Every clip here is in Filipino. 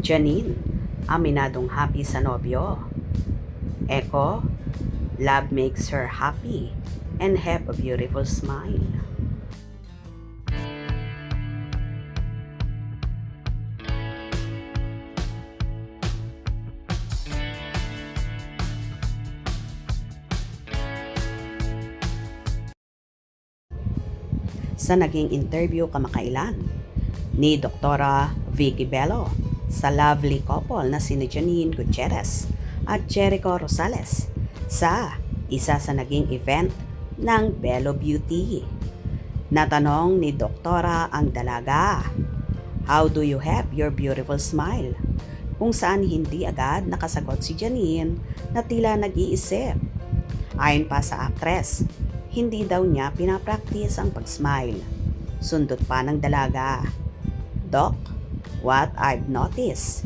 Janine, aminadong happy sa nobyo. Echo, love makes her happy and have a beautiful smile. Sa naging interview kamakailan ni Dr. Vicky Bello sa lovely couple na sina Janine Gutierrez at Jericho Rosales sa isa sa naging event ng Bello Beauty. Natanong ni Doktora ang dalaga, "How do you have your beautiful smile?" Kung saan hindi agad nakasagot si Janine na tila nag-iisip. Ayon pa sa actress, hindi daw niya pinapractice ang pag-smile. Sundot pa ng dalaga, "Doc, what I've noticed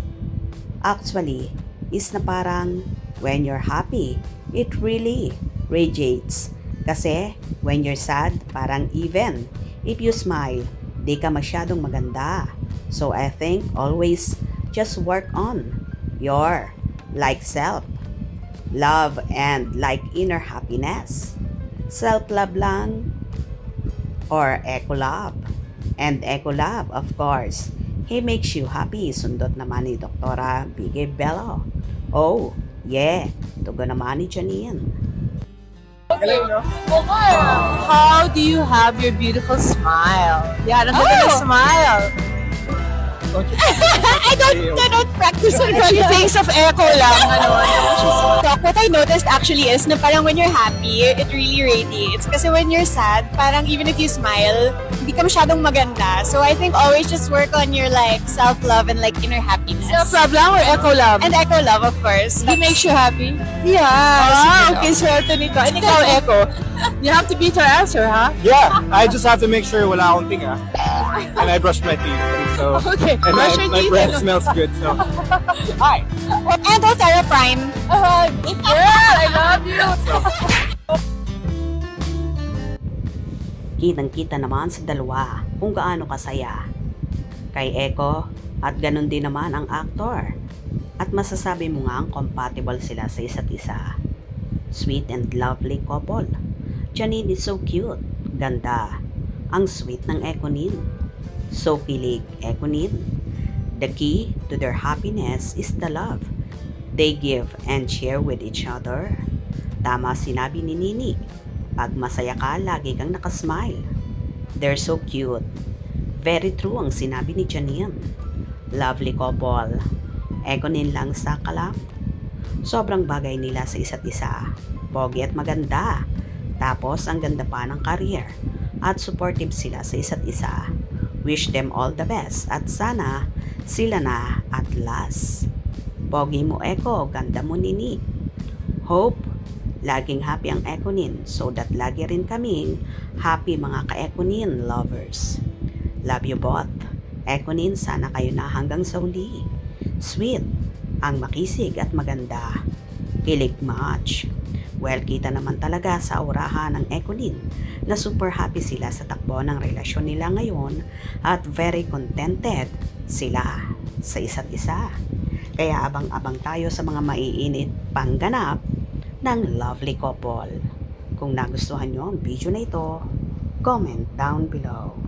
actually is na parang when you're happy, it really radiates. Kasi when you're sad, parang even if you smile, di ka masyadong maganda. So I think always just work on your like self, love and like inner happiness. Self-love lang or eco-love. And eco-love, of course, he makes you happy." Sundot naman ni Doktora Vicky Bello. "Oh, yeah, tugo naman ni Janine." How do you have your beautiful smile? Yeah, ang ganda ng smile. I don't practice on things of echo lang. Doc, what I noticed actually is na parang when you're happy, it really radiates. Kasi when you're sad, parang even if you smile, hindi ka masyadong maganda. So I think always just work on your like self-love and like inner happiness. Self-love lang or eco-love? And echo love, of course. It makes you happy? Yeah. Ah, okay, swerte nito. And ikaw, Echo, you have to beat her answer, ha? Yeah, I just have to make sure wala akong tinga. And I brush my teeth. So, Okay, and brush your my teeth, breath ano? smells good. So, hi. And Otera Prime. Good girl, I love you. Kitang-kita naman sa dalawa kung gaano kasaya kay Echo at ganun din naman ang actor. At masasabi mo nga ang compatible sila sa isa't isa. Sweet and lovely couple. Janine is so cute, ganda. Ang sweet ng Econin. So kilig Econin. The key to their happiness is the love they give and share with each other. Tama sinabi ni Nini, pag masaya ka, lagi kang nakasmile. They're so cute. Very true ang sinabi ni Janine. Lovely couple. Econin lang sa kalam. Sobrang bagay nila sa isa't isa. Pogi at maganda. Tapos ang ganda pa ng career. At supportive sila sa isa't isa. Wish them all the best at sana sila na at last. Pogi mo Echo, ganda mo Nini. Hope laging happy ang Econin so that lagi rin kaming happy mga ka-Econin lovers. Love you both. Econin, sana kayo na hanggang sa huli. Sweet, ang makisig at maganda. Kilig much. Well, kita naman talaga sa aurahan ng Econin na super happy sila sa takbo ng relasyon nila ngayon at very contented sila sa isa't isa. Kaya abang-abang tayo sa mga maiinit pang ganap ng lovely couple. Kung nagustuhan nyo ang video na ito, comment down below.